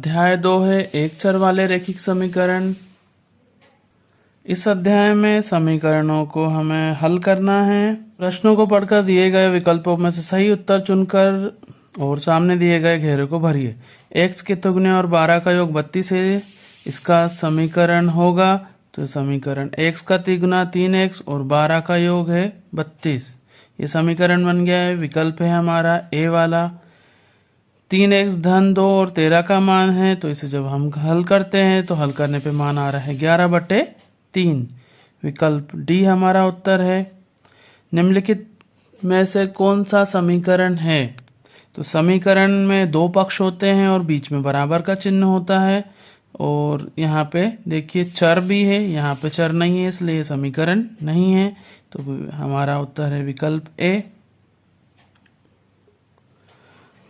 अध्याय 2 है एक चर वाले रैखिक समीकरण। इस अध्याय में समीकरणों को हमें हल करना है। प्रश्नों को पढ़कर दिए गए विकल्पों में से सही उत्तर चुनकर और सामने दिए गए घेरे को भरिए। x के तुगने और 12 का योग 32 है, इसका समीकरण होगा। तो समीकरण x का तिगुना 3x और 12 का योग है 32। ये समीकरण बन गया है। विकल्प है हमारा ए वाला। 3x धन 2 और 13 का मान है, तो इसे जब हम हल करते हैं तो हल करने पे मान आ रहा है 11/3। विकल्प डी हमारा उत्तर है। निम्नलिखित में से कौन सा समीकरण है? तो समीकरण में दो पक्ष होते हैं और बीच में बराबर का चिन्ह होता है, और यहाँ पे देखिए चर भी है, यहाँ पे चर नहीं है, इसलिए समीकरण नहीं है। तो हमारा उत्तर है विकल्प ए।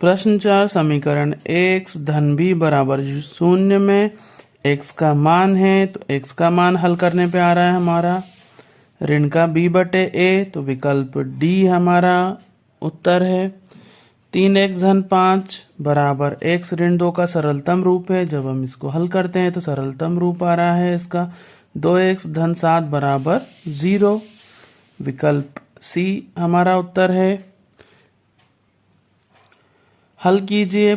प्रश्न 4, समीकरण x धन b बराबर 0 में x का मान है, तो x का मान हल करने पे आ रहा है हमारा ऋण का b/a, तो विकल्प डी हमारा उत्तर है। 3x धन 5 बराबर x ऋण 2 का सरलतम रूप है। जब हम इसको हल करते हैं तो सरलतम रूप आ रहा है इसका 2x धन 7 बराबर 0। विकल्प सी हमारा उत्तर है। हल कीजिए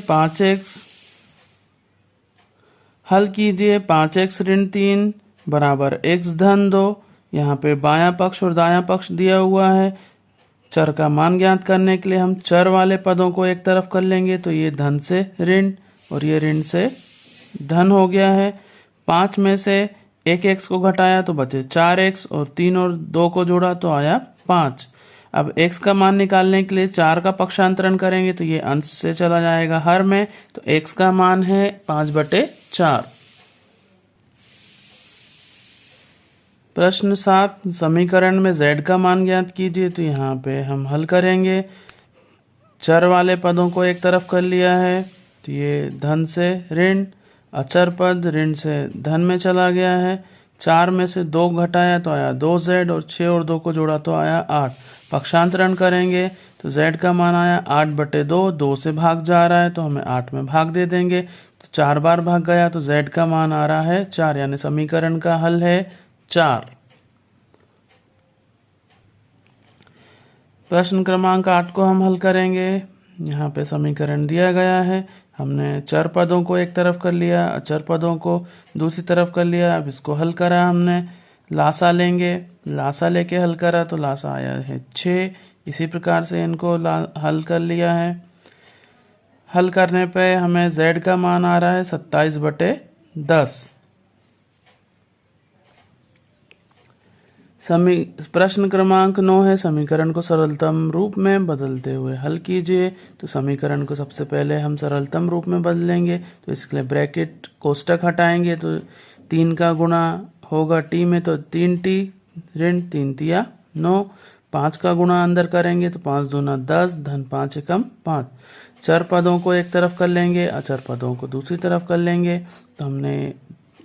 5x ऋण 3 बराबर x धन 2। यहाँ पे बायां पक्ष और दायां पक्ष दिया हुआ है। चर का मान ज्ञात करने के लिए हम चर वाले पदों को एक तरफ कर लेंगे, तो ये धन से ऋण और ये ऋण से धन हो गया है। 5 में से एक x को घटाया तो बचे 4x, और 3 और 2 को जोड़ा तो आया 5। अब x का मान निकालने के लिए 4 का पक्षांतरण करेंगे, तो ये अंश से चला जाएगा हर में, तो x का मान है 5/4। प्रश्न 7, समीकरण में z का मान ज्ञात कीजिए। तो यहाँ पे हम हल करेंगे। चर वाले पदों को एक तरफ कर लिया है, तो ये धन से ऋण, अचर पद ऋण से धन में चला गया है। 4 में से 2 घटाया तो आया 2z, और 6 और 2 को जोड़ा तो आया 8। पक्षांतरण करेंगे तो z का मान आया 8/2। 2 से भाग जा रहा है तो हमें 8 में भाग दे देंगे, तो 4 बार भाग गया, तो z का मान आ रहा है 4, यानी समीकरण का हल है 4। प्रश्न क्रमांक 8 को हम हल करेंगे। यहाँ पे समीकरण दिया गया है। हमने चर पदों को एक तरफ कर लिया, अचर पदों को दूसरी तरफ कर लिया। अब इसको हल करा हमने। लासा लेंगे, लासा लेके हल करा तो लासा आया है 6। इसी प्रकार से इनको हल कर लिया है। हल करने पे हमें z का मान आ रहा है 27/10। प्रश्न क्रमांक 9 है, समीकरण को सरलतम रूप में बदलते हुए हल कीजिए। तो समीकरण को सबसे पहले हम सरलतम रूप में बदलेंगे, तो इसके लिए ब्रैकेट कोष्टक हटाएंगे, तो 3 का गुणा होगा t में, तो 3t ऋण 3 तिया 9। 5 का गुणा अंदर करेंगे तो 5 दूना 10, धन 5 एकम 5। चर पदों को एक तरफ कर लेंगे, अचर पदों को दूसरी तरफ कर लेंगे। तो हमने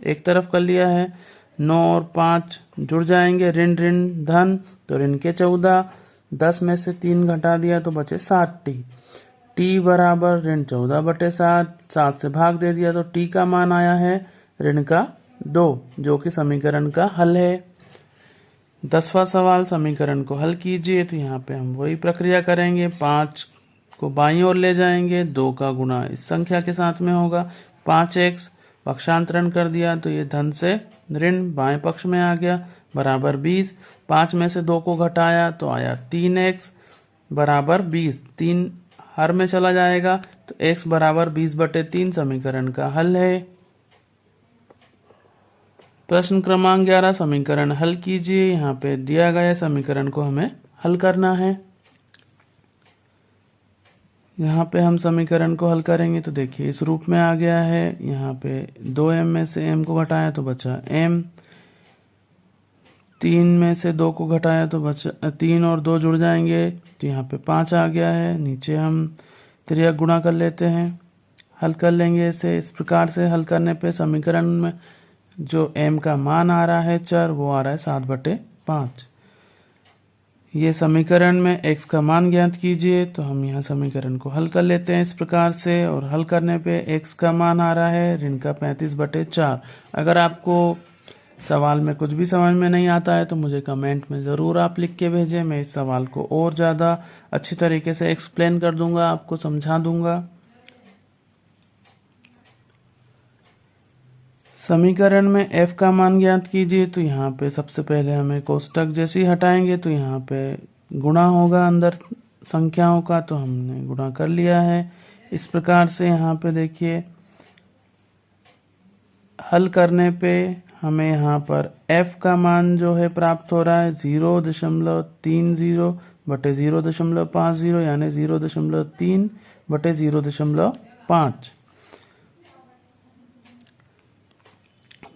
एक तरफ कर लिया है। 9 और 5 जुड़ जाएंगे, ऋण ऋण धन, तो ऋण के 14। 10 में से 3 घटा दिया तो बचे 7t। t बराबर ऋण 14/7। 7 से भाग दे दिया तो t का मान आया है ऋण का 2, जो कि समीकरण का हल है। 10वां सवाल, समीकरण को हल कीजिए। तो यहाँ पे हम वही प्रक्रिया करेंगे। 5 को बाईं ओर ले जाएंगे, 2 का गुणा इस संख्या के साथ में होगा 5x। पक्षांतरण कर दिया तो ये धन से ऋण बाएं पक्ष में आ गया बराबर 20। 5 में से 2 को घटाया तो आया 3x बराबर 20। 3 हर में चला जाएगा, तो x बराबर 20/3 समीकरण का हल है। प्रश्न क्रमांक 11, समीकरण हल कीजिए। यहाँ पे दिया गया समीकरण को हमें हल करना है। यहाँ पे हम समीकरण को हल करेंगे तो देखिए इस रूप में आ गया है। यहाँ पे 2m में से m को घटाया तो बचा m। 3 में से 2 को घटाया तो बचा 3 और 2 जुड़ जाएंगे, तो यहाँ पे 5 आ गया है। नीचे हम त्रियक गुणा कर लेते हैं, हल कर लेंगे इसे। इस प्रकार से हल करने पे समीकरण में जो m का मान आ रहा है चर, वो आ रहा है 7/5। ये समीकरण में x का मान ज्ञात कीजिए। तो हम यहाँ समीकरण को हल कर लेते हैं इस प्रकार से, और हल करने पे x का मान आ रहा है ऋण का 35/4। अगर आपको सवाल में कुछ भी समझ में नहीं आता है तो मुझे कमेंट में ज़रूर आप लिख के भेजें। मैं इस सवाल को और ज़्यादा अच्छी तरीके से एक्सप्लेन कर दूंगा, आपको समझा दूंगा। समीकरण में f का मान ज्ञात कीजिए। तो यहाँ पे सबसे पहले हमें कोष्टक जैसे ही हटाएंगे तो यहाँ पे गुणा होगा अंदर संख्याओं का, तो हमने गुणा कर लिया है। इस प्रकार से यहाँ पे देखिए हल करने पे हमें यहाँ पर f का मान जो है प्राप्त हो रहा है 0.30/0.50 यानी 0.3/0.5।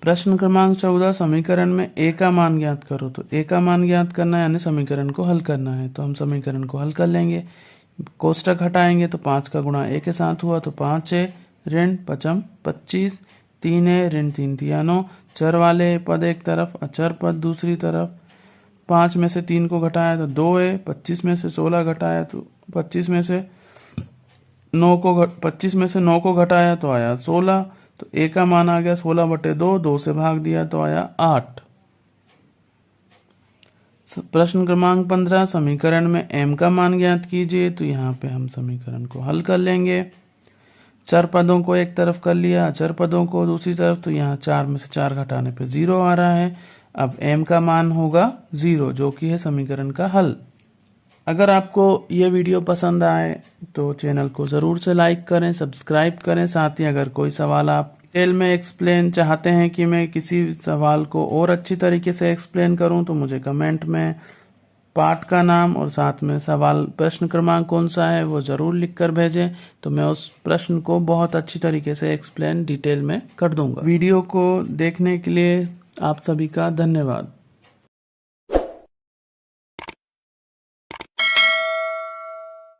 प्रश्न क्रमांक 14, समीकरण में a का मान ज्ञात करो। तो a का मान ज्ञात करना है यानी समीकरण को हल करना है। तो हम समीकरण को हल कर लेंगे, कोष्टक हटाएंगे तो 5 का गुणा a के साथ हुआ तो 5 है ऋण 5 25, 3 है ऋण 3 तिया 9, चर वाले पद एक तरफ अचर पद दूसरी तरफ। 5 में से 3 को घटाया तो 2 है, 25 में से 16 घटाया तो 25 में से 9 को घटाया तो आया 16। तो a का मान आ गया 16/2, 2 से भाग दिया तो आया 8। प्रश्न क्रमांक 15, समीकरण में m का मान ज्ञात कीजिए। तो यहाँ पे हम समीकरण को हल कर लेंगे। चर पदों को एक तरफ कर लिया, अचर पदों को दूसरी तरफ। तो यहाँ 4 में से 4 घटाने पे 0 आ रहा है। अब m का मान होगा 0, जो कि है समीकरण का हल। अगर आपको ये वीडियो पसंद आए तो चैनल को ज़रूर से लाइक करें, सब्सक्राइब करें। साथ ही अगर कोई सवाल आप डिटेल में एक्सप्लेन चाहते हैं कि मैं किसी सवाल को और अच्छी तरीके से एक्सप्लेन करूं, तो मुझे कमेंट में पाठ का नाम और साथ में सवाल प्रश्न क्रमांक कौन सा है वो ज़रूर लिख कर भेजें। तो मैं उस प्रश्न को बहुत अच्छी तरीके से एक्सप्लेन डिटेल में कर दूंगा। वीडियो को देखने के लिए आप सभी का धन्यवाद।